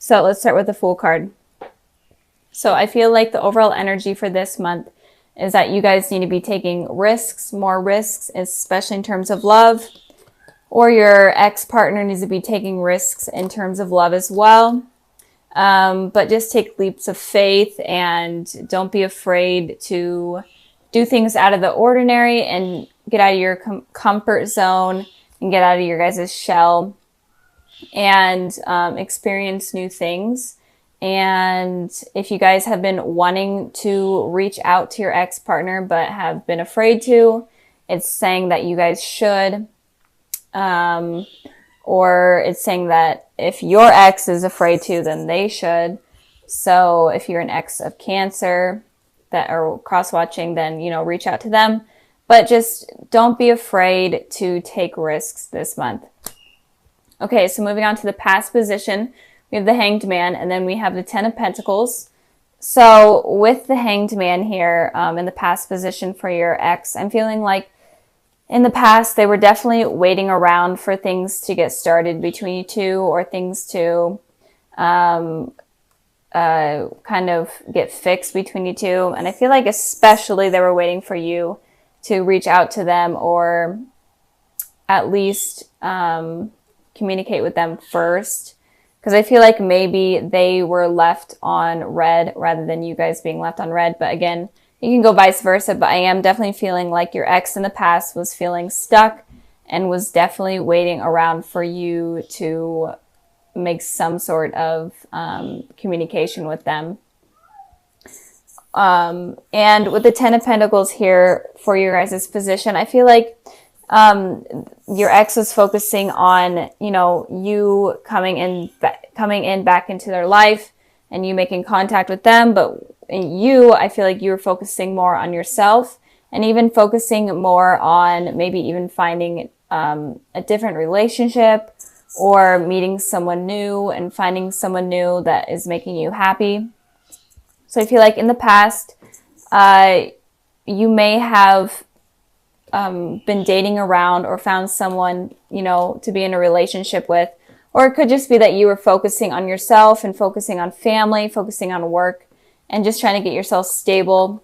So let's start with the Fool card. So I feel like the overall energy for this month is that you guys need to be taking risks, more risks, especially in terms of love, or your ex-partner needs to be taking risks in terms of love as well. But just take leaps of faith and don't be afraid to do things out of the ordinary and get out of your comfort zone and get out of your guys' shell and experience new things. And if you guys have been wanting to reach out to your ex-partner but have been afraid to, it's saying that you guys should. Or it's saying that if your ex is afraid to, then they should. So if you're an ex of Cancer that are cross-watching, then, you know, reach out to them. But just don't be afraid to take risks this month. Okay, so moving on to the past position, we have the Hanged Man, and then we have the Ten of Pentacles. So with the Hanged Man here, in the past position for your ex, I'm feeling like in the past, they were definitely waiting around for things to get started between you two, or things to kind of get fixed between you two. And I feel like especially they were waiting for you to reach out to them, or at least communicate with them first. Because I feel like maybe they were left on red rather than you guys being left on red. But again, you can go vice versa, but I am definitely feeling like your ex in the past was feeling stuck and was definitely waiting around for you to make some sort of communication with them. And with the Ten of Pentacles here for your guys' position, I feel like your ex was focusing on, you know, you coming in back into their life and you making contact with them, but I feel like you were focusing more on yourself and even focusing more on maybe even finding a different relationship or meeting someone new and finding someone new that is making you happy. So I feel like in the past, you may have been dating around or found someone, you know, to be in a relationship with, or it could just be that you were focusing on yourself and focusing on family, focusing on work, and just trying to get yourself stable.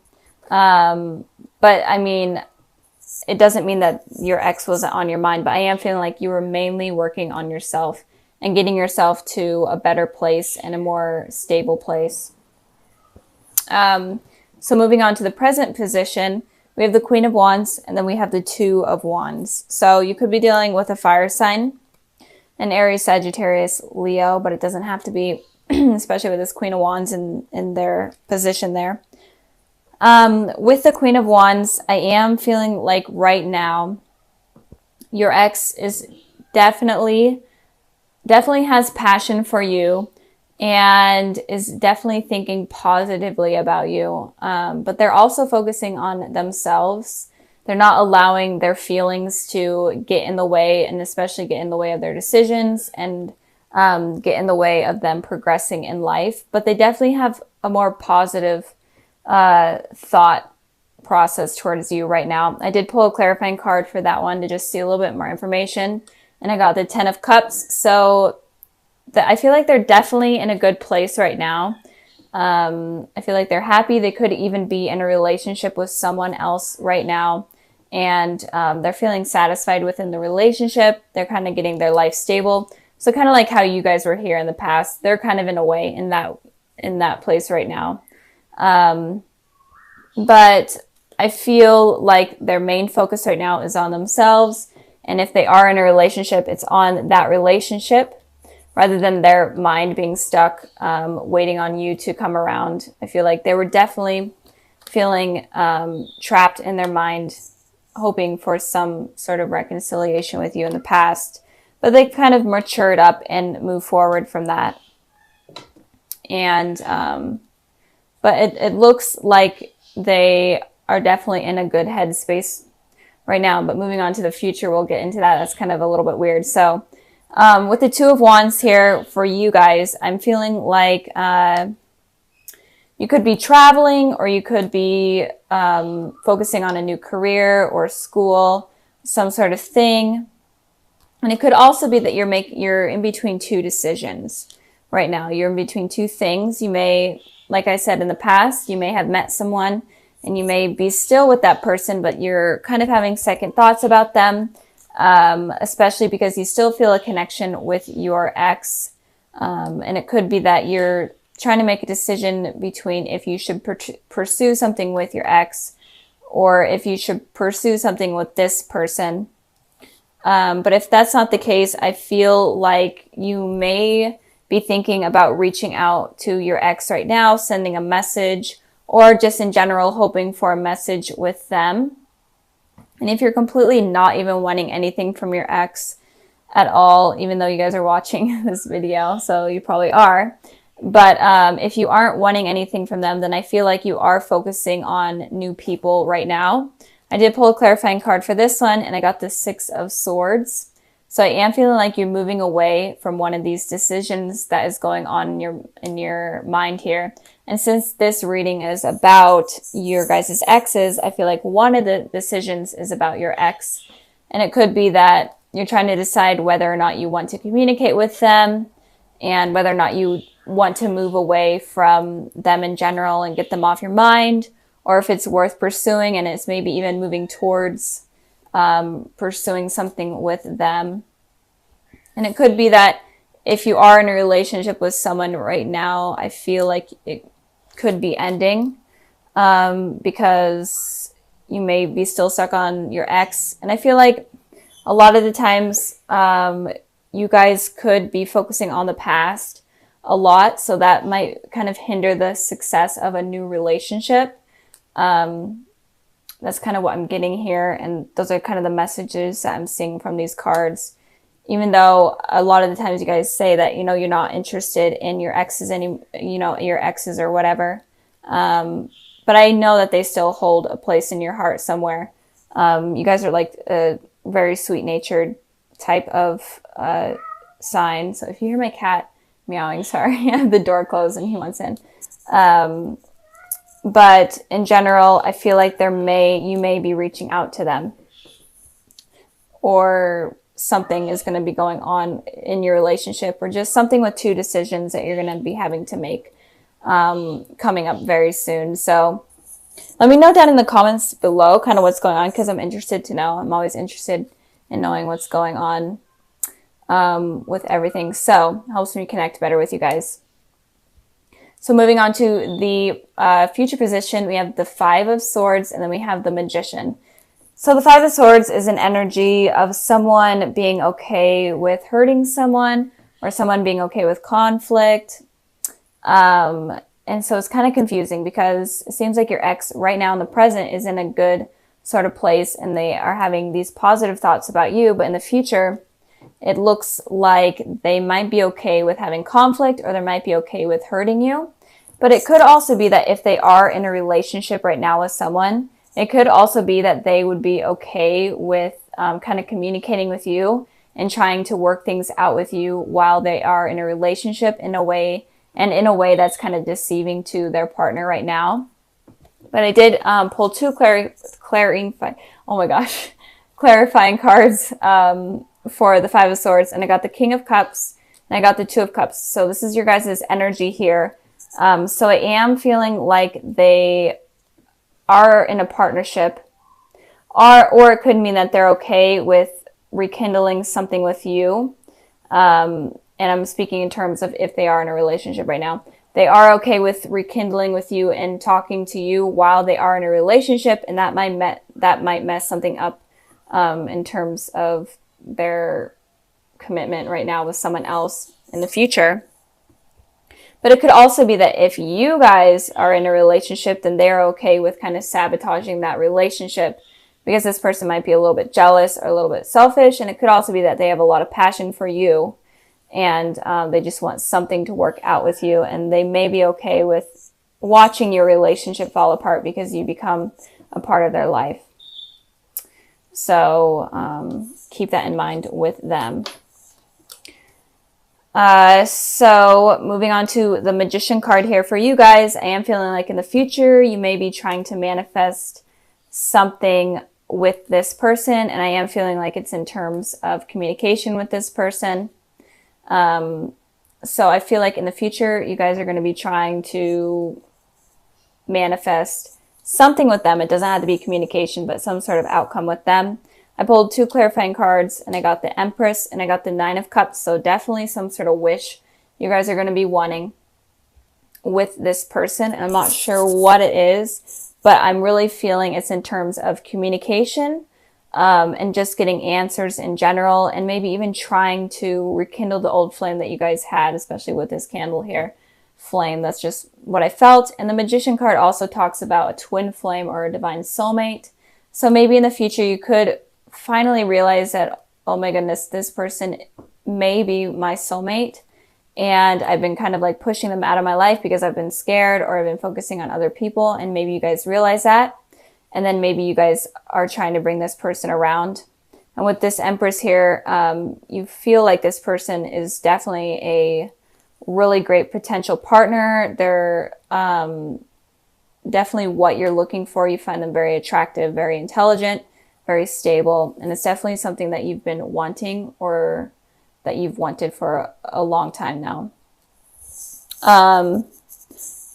But I mean, it doesn't mean that your ex wasn't on your mind, but I am feeling like you were mainly working on yourself and getting yourself to a better place and a more stable place. So moving on to the present position, we have the Queen of Wands, and then we have the Two of Wands. So you could be dealing with a fire sign, an Aries, Sagittarius, Leo, but it doesn't have to be, especially with this Queen of Wands in their position there. With the Queen of Wands, I am feeling like right now, your ex is definitely has passion for you and is definitely thinking positively about you. But they're also focusing on themselves. They're not allowing their feelings to get in the way, and especially get in the way of their decisions and get in the way of them progressing in life. But they definitely have a more positive thought process towards you right now. I did pull a clarifying card for that one to just see a little bit more information. And I got the Ten of Cups. So I feel like they're definitely in a good place right now. I feel like they're happy. They could even be in a relationship with someone else right now. And they're feeling satisfied within the relationship. They're kind of getting their life stable. So kind of like how you guys were here in the past, they're kind of in a way in that place right now. But I feel like their main focus right now is on themselves. And if they are in a relationship, it's on that relationship rather than their mind being stuck, waiting on you to come around. I feel like they were definitely feeling trapped in their mind, hoping for some sort of reconciliation with you in the past. But they kind of matured up and moved forward from that. And, but it looks like they are definitely in a good headspace right now. But moving on to the future, we'll get into that. That's kind of a little bit weird. So with the Two of Wands here for you guys, I'm feeling like you could be traveling, or you could be focusing on a new career or school, some sort of thing. And it could also be that you're in between two decisions. right now. You're in between two things. You may, like I said in the past, you may have met someone and you may be still with that person, but you're kind of having second thoughts about them, especially because you still feel a connection with your ex. And it could be that you're trying to make a decision between if you should pursue something with your ex or if you should pursue something with this person. But if that's not the case, I feel like you may be thinking about reaching out to your ex right now, sending a message, or just in general hoping for a message with them. And if you're completely not even wanting anything from your ex at all, even though you guys are watching this video, so you probably are. But if you aren't wanting anything from them, then I feel like you are focusing on new people right now. I did pull a clarifying card for this one, and I got the Six of Swords. So I am feeling like you're moving away from one of these decisions that is going on in your mind here. And since this reading is about your guys' exes, I feel like one of the decisions is about your ex. And it could be that you're trying to decide whether or not you want to communicate with them and whether or not you want to move away from them in general and get them off your mind, or if it's worth pursuing and it's maybe even moving towards pursuing something with them. And it could be that if you are in a relationship with someone right now, I feel like it could be ending because you may be still stuck on your ex. And I feel like a lot of the times you guys could be focusing on the past a lot, so that might kind of hinder the success of a new relationship. That's kind of what I'm getting here, and those are kind of the messages that I'm seeing from these cards. Even though a lot of the times you guys say that, you know, you're not interested in your exes your exes or whatever. But I know that they still hold a place in your heart somewhere. You guys are like a very sweet-natured type of sign. So if you hear my cat meowing, sorry, I have the door closed and he wants in. But in general, I feel like you may be reaching out to them, or something is going to be going on in your relationship, or just something with two decisions that you're going to be having to make coming up very soon. So let me know down in the comments below kind of what's going on, because I'm interested to know. I'm always interested in knowing what's going on with everything. So it helps me connect better with you guys. So moving on to the future position, we have the Five of Swords, and then we have the Magician. So the Five of Swords is an energy of someone being okay with hurting someone, or someone being okay with conflict. And so it's kind of confusing because it seems like your ex right now in the present is in a good sort of place and they are having these positive thoughts about you, but in the future, it looks like they might be okay with having conflict, or they might be okay with hurting you. But it could also be that if they are in a relationship right now with someone, it could also be that they would be okay with kind of communicating with you and trying to work things out with you while they are in a relationship in a way that's kind of deceiving to their partner right now. But I did pull two clarifying cards for the Five of Swords, and I got the King of Cups and I got the Two of Cups. So this is your guys' energy here. So I am feeling like they are in a partnership, or it could mean that they're okay with rekindling something with you. And I'm speaking in terms of if they are in a relationship right now. They are okay with rekindling with you and talking to you while they are in a relationship, and that might mess something up in terms of their commitment right now with someone else in the future. But it could also be that if you guys are in a relationship, then they're okay with kind of sabotaging that relationship, because this person might be a little bit jealous or a little bit selfish. And it could also be that they have a lot of passion for you, and they just want something to work out with you. And they may be okay with watching your relationship fall apart because you become a part of their life. So keep that in mind with them. So moving on to the Magician card here for you guys, I am feeling like in the future, you may be trying to manifest something with this person. And I am feeling like it's in terms of communication with this person. So I feel like in the future, you guys are going to be trying to manifest something with them. It doesn't have to be communication, but some sort of outcome with them. I pulled 2 clarifying cards, and I got the Empress and I got the 9 of Cups. So definitely some sort of wish you guys are going to be wanting with this person. And I'm not sure what it is, but I'm really feeling it's in terms of communication, and just getting answers in general, and maybe even trying to rekindle the old flame that you guys had, especially with this candle here. Flame, that's just what I felt. And the Magician card also talks about a twin flame or a divine soulmate. So maybe in the future you could finally realize that, oh my goodness, this person may be my soulmate, and I've been kind of like pushing them out of my life because I've been scared or I've been focusing on other people, and maybe you guys realize that. And then maybe you guys are trying to bring this person around. And with this Empress here, you feel like this person is definitely a really great potential partner. They're definitely what you're looking for. You find them very attractive, very intelligent, very stable. And it's definitely something that you've been wanting, or that you've wanted for a long time now.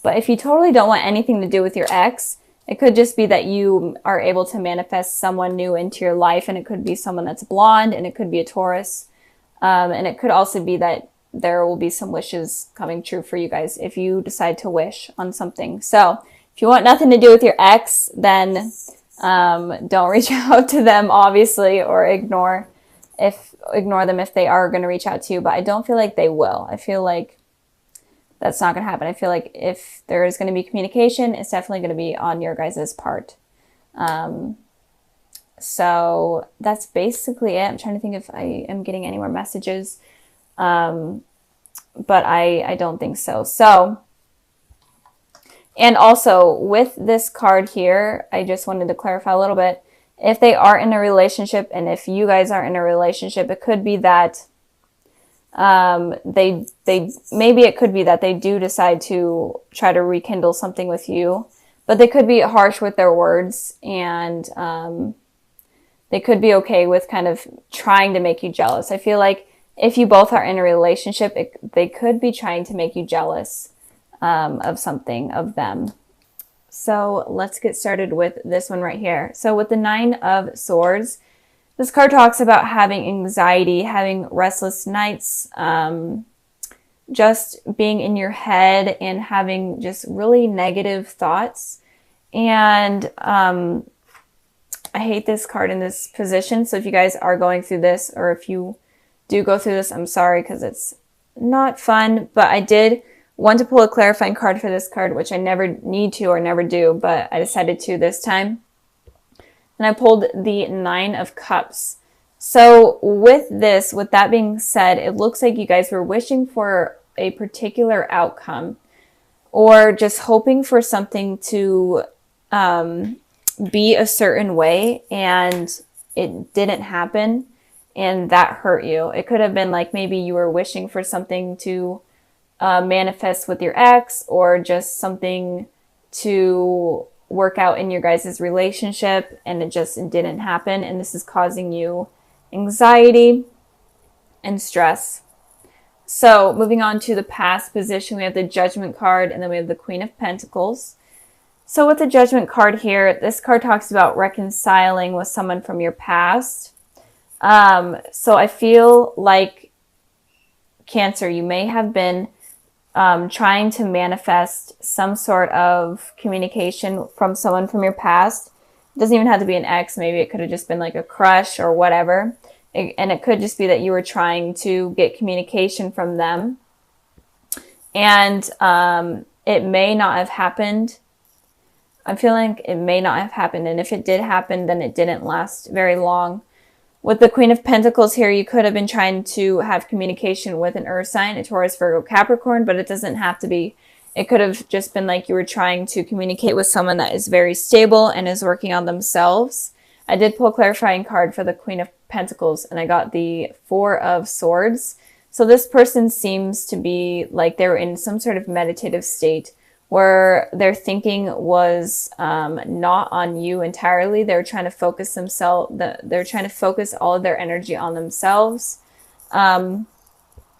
But if you totally don't want anything to do with your ex, it could just be that you are able to manifest someone new into your life, and it could be someone that's blonde, and it could be a Taurus. And it could also be that there will be some wishes coming true for you guys if you decide to wish on something. So if you want nothing to do with your ex, then don't reach out to them, obviously, or ignore them if they are going to reach out to you. But I don't feel like they will. I feel like that's not going to happen. I feel like if there is going to be communication, it's definitely going to be on your guys' part. So that's basically it. I'm trying to think if I am getting any more messages. But I don't think so. So, and also with this card here, I just wanted to clarify a little bit. If they are in a relationship, and if you guys are in a relationship, it could be that maybe it could be that they do decide to try to rekindle something with you, but they could be harsh with their words, and they could be okay with kind of trying to make you jealous. I feel like if you both are in a relationship, they could be trying to make you jealous of something of them. So let's get started with this one right here. So with the 9 of Swords, this card talks about having anxiety, having restless nights, just being in your head and having just really negative thoughts. And I hate this card in this position. So if you guys are going through this, or if you do go through this, I'm sorry, because it's not fun. But I did want to pull a clarifying card for this card, which I never need to or never do, but I decided to this time. And I pulled the 9 of Cups. So with that being said, it looks like you guys were wishing for a particular outcome, or just hoping for something to be a certain way, and it didn't happen, and that hurt you. It could have been like maybe you were wishing for something to manifest with your ex, or just something to work out in your guys' relationship, and it just didn't happen, and this is causing you anxiety and stress. So moving on to the past position, we have the Judgment card, and then we have the Queen of Pentacles. So with the Judgment card here, this card talks about reconciling with someone from your past. So I feel like, Cancer, you may have been trying to manifest some sort of communication from someone from your past. It doesn't even have to be an ex. Maybe it could have just been like a crush or whatever. And it could just be that you were trying to get communication from them. And it may not have happened. I'm feeling like it may not have happened. And if it did happen, then it didn't last very long. With the Queen of Pentacles here, you could have been trying to have communication with an Earth sign, a Taurus, Virgo, Capricorn, but it doesn't have to be. It could have just been like you were trying to communicate with someone that is very stable and is working on themselves. I did pull a clarifying card for the Queen of Pentacles, and I got the 4 of Swords. So this person seems to be like they were in some sort of meditative state where their thinking was not on you entirely. They're trying to focus they're trying to focus all of their energy on themselves.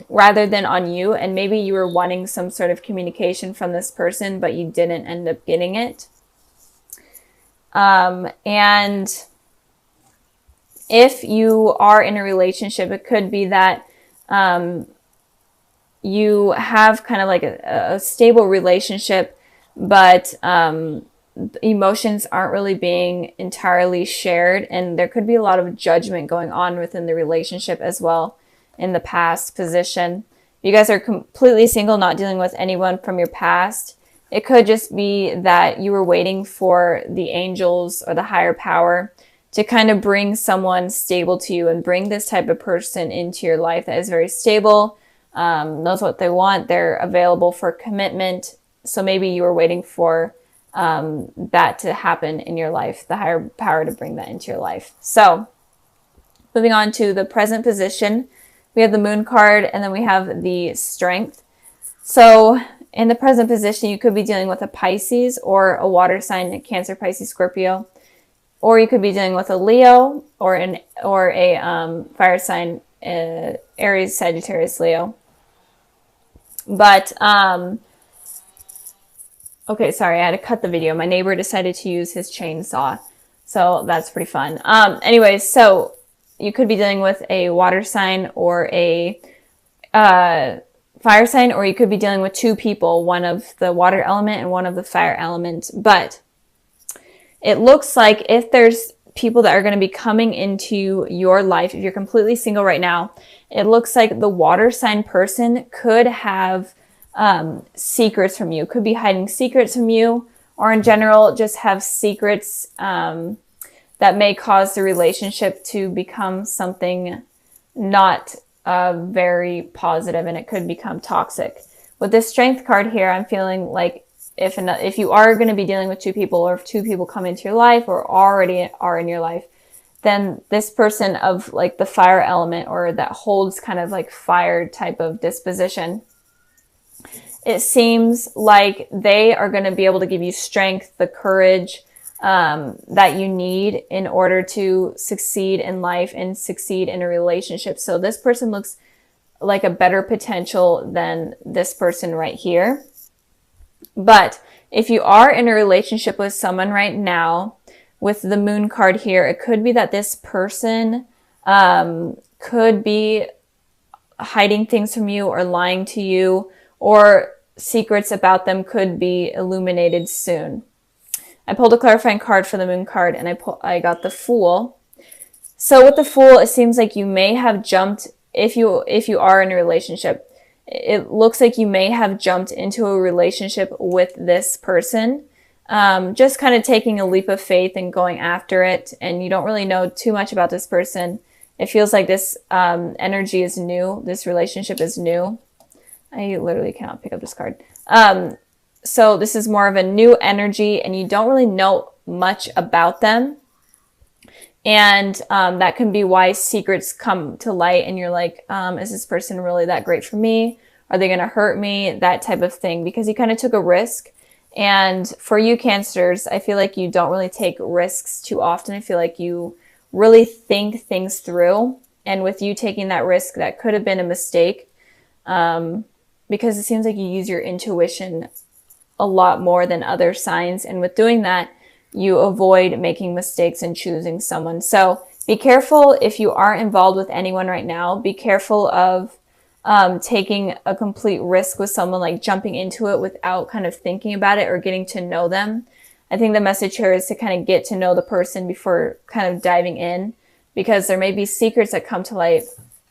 rather than on you. And maybe you were wanting some sort of communication from this person, but you didn't end up getting it. And if you are in a relationship, it could be that you have kind of like a stable relationship, but emotions aren't really being entirely shared. And there could be a lot of judgment going on within the relationship as well in the past position. You guys are completely single, not dealing with anyone from your past. It could just be that you were waiting for the angels or the higher power to kind of bring someone stable to you and bring this type of person into your life that is very stable, knows what they want, they're available for commitment. So maybe you were waiting for that to happen in your life, the higher power to bring that into your life. So moving on to the present position, we have the moon card and then we have the strength. So in the present position, you could be dealing with a Pisces or a water sign, a Cancer, Pisces, Scorpio, or you could be dealing with a Leo or a fire sign, Aries, Sagittarius, Leo. But okay, sorry, I had to cut the video. My neighbor decided to use his chainsaw, so that's pretty fun. Anyways, so you could be dealing with a water sign or a fire sign, or you could be dealing with two people, one of the water element and one of the fire element. But it looks like if there's people that are going to be coming into your life, if you're completely single right now, it looks like the water sign person could have secrets from you, could be hiding secrets from you, or in general, just have secrets that may cause the relationship to become something not very positive, and it could become toxic. With this strength card here, I'm feeling like if you are going to be dealing with two people, or if two people come into your life or already are in your life, then this person of like the fire element, or that holds kind of like fire type of disposition, it seems like they are going to be able to give you strength, the courage that you need in order to succeed in life and succeed in a relationship. So this person looks like a better potential than this person right here. But if you are in a relationship with someone right now, with the moon card here, it could be that this person could be hiding things from you or lying to you, or secrets about them could be illuminated soon. I pulled a clarifying card for the moon card, and I got the Fool. So with the Fool, it seems like you may have jumped, if you are in a relationship, it looks like you may have jumped into a relationship with this person, just kind of taking a leap of faith and going after it, and you don't really know too much about this person. It feels like this energy is new, this relationship is new. I literally cannot pick up this card. So this is more of a new energy, and you don't really know much about them. And that can be why secrets come to light, and you're like, is this person really that great for me? Are they going to hurt me? That type of thing, because you kind of took a risk. And for you Cancers, I feel like you don't really take risks too often. I feel like you really think things through. And with you taking that risk, that could have been a mistake, because it seems like you use your intuition a lot more than other signs. And with doing that, you avoid making mistakes and choosing someone. So be careful if you are involved with anyone right now. Be careful of taking a complete risk with someone, like jumping into it without kind of thinking about it or getting to know them. I think the message here is to kind of get to know the person before kind of diving in, because there may be secrets that come to light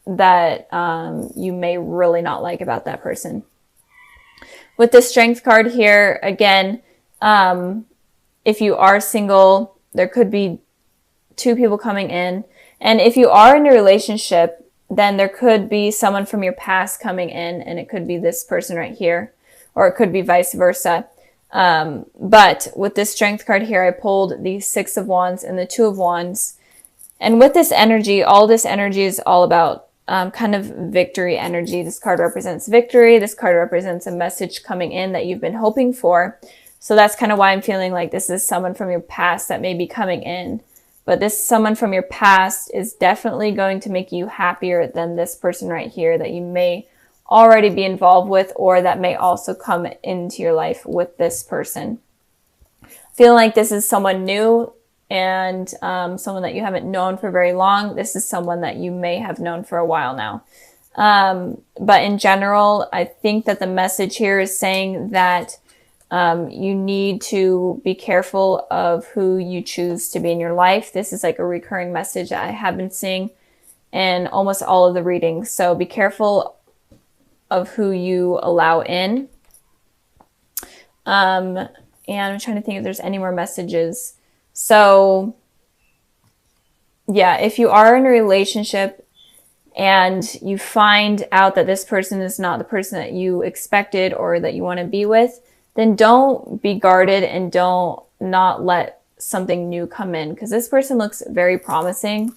that you may really not like about that person. With the Strength card here, again, if you are single, there could be two people coming in. And if you are in a relationship, then there could be someone from your past coming in, and it could be this person right here, or it could be vice versa. But with this Strength card here, I pulled the Six of Wands and the Two of Wands. And with this energy, all this energy is all about kind of victory energy. This card represents victory. This card represents a message coming in that you've been hoping for. So that's kind of why I'm feeling like this is someone from your past that may be coming in. But this someone from your past is definitely going to make you happier than this person right here that you may already be involved with, or that may also come into your life with this person. Feeling like this is someone new and someone that you haven't known for very long. This is someone that you may have known for a while now. But in general, I think that the message here is saying that you need to be careful of who you choose to be in your life. This is like a recurring message I have been seeing in almost all of the readings. So be careful of who you allow in. And I'm trying to think if there's any more messages. So yeah, if you are in a relationship and you find out that this person is not the person that you expected or that you want to be with, then don't be guarded and don't not let something new come in, because this person looks very promising,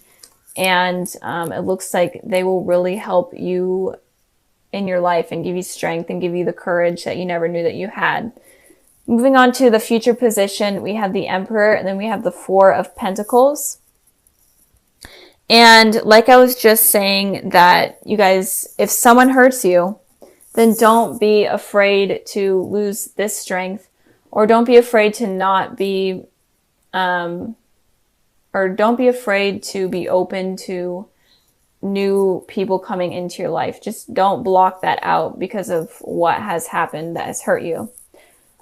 and it looks like they will really help you in your life and give you strength and give you the courage that you never knew that you had. Moving on to the future position, we have the Emperor, and then we have the Four of Pentacles. And like I was just saying, that you guys, if someone hurts you, then don't be afraid to lose this strength, or don't be afraid to not be, or don't be afraid to be open to new people coming into your life. Just don't block that out because of what has happened that has hurt you.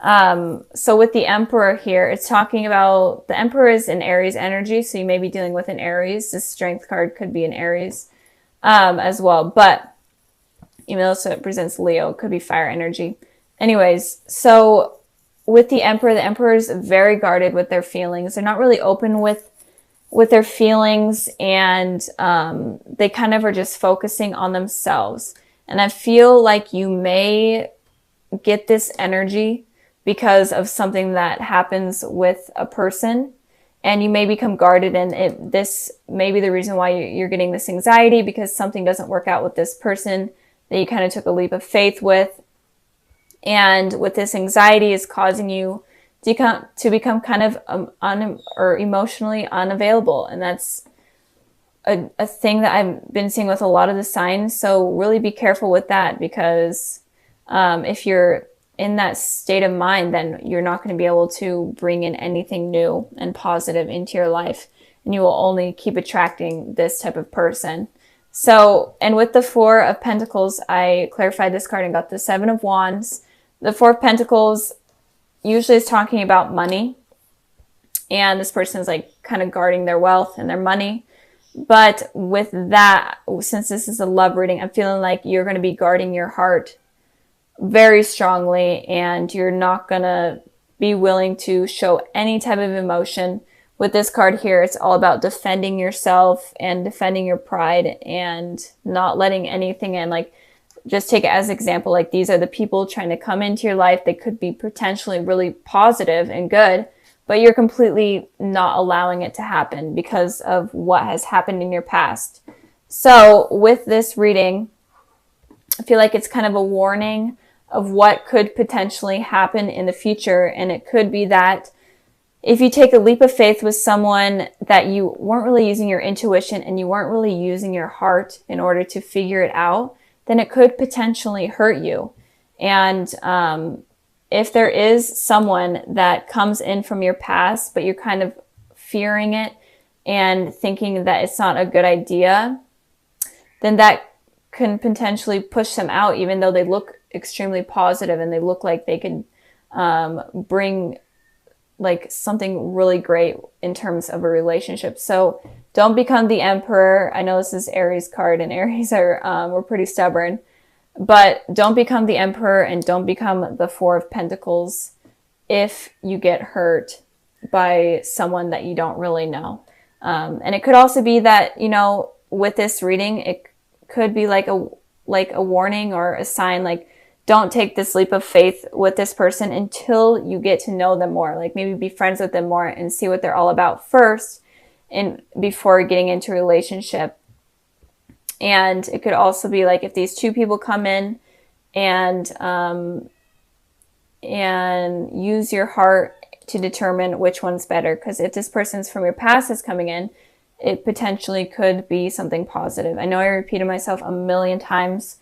So with the Emperor here, it's talking about, the Emperor is an Aries energy, so you may be dealing with an Aries. This Strength card could be an Aries as well, but even though it presents Leo, it could be fire energy. Anyways, so with the Emperor is very guarded with their feelings. They're not really open with their feelings, and they kind of are just focusing on themselves. And I feel like you may get this energy because of something that happens with a person, and you may become guarded, and this may be the reason why you're getting this anxiety, because something doesn't work out with this person that you kind of took a leap of faith with. And with this anxiety is causing you to become kind of emotionally unavailable. And that's a thing that I've been seeing with a lot of the signs. So really be careful with that, because if you're in that state of mind, then you're not going to be able to bring in anything new and positive into your life, and you will only keep attracting this type of person. So, and with the Four of Pentacles, I clarified this card and got the Seven of Wands. The Four of Pentacles usually is talking about money, and this person is like kind of guarding their wealth and their money. But with that, since this is a love reading, I'm feeling like you're going to be guarding your heart very strongly, and you're not going to be willing to show any type of emotion. With this card here, it's all about defending yourself and defending your pride and not letting anything in. Like, just take it as an example, like these are the people trying to come into your life. They could be potentially really positive and good, but you're completely not allowing it to happen because of what has happened in your past. So with this reading, I feel like it's kind of a warning of what could potentially happen in the future. And it could be that if you take a leap of faith with someone that you weren't really using your intuition and you weren't really using your heart in order to figure it out, then it could potentially hurt you. And if there is someone that comes in from your past, but you're kind of fearing it and thinking that it's not a good idea, then that can potentially push them out, even though they look extremely positive and they look like they could bring like something really great in terms of a relationship. So don't become the Emperor. I know this is Aries card, and Aries are we're pretty stubborn, but don't become the Emperor and don't become the Four of Pentacles if you get hurt by someone that you don't really know. And it could also be that, you know, with this reading, it could be like a warning or a sign, like, don't take this leap of faith with this person until you get to know them more. Like, maybe be friends with them more and see what they're all about first, and before getting into a relationship. And it could also be like, if these two people come in and use your heart to determine which one's better. Because if this person's from your past is coming in, it potentially could be something positive. I know I repeated myself a million times,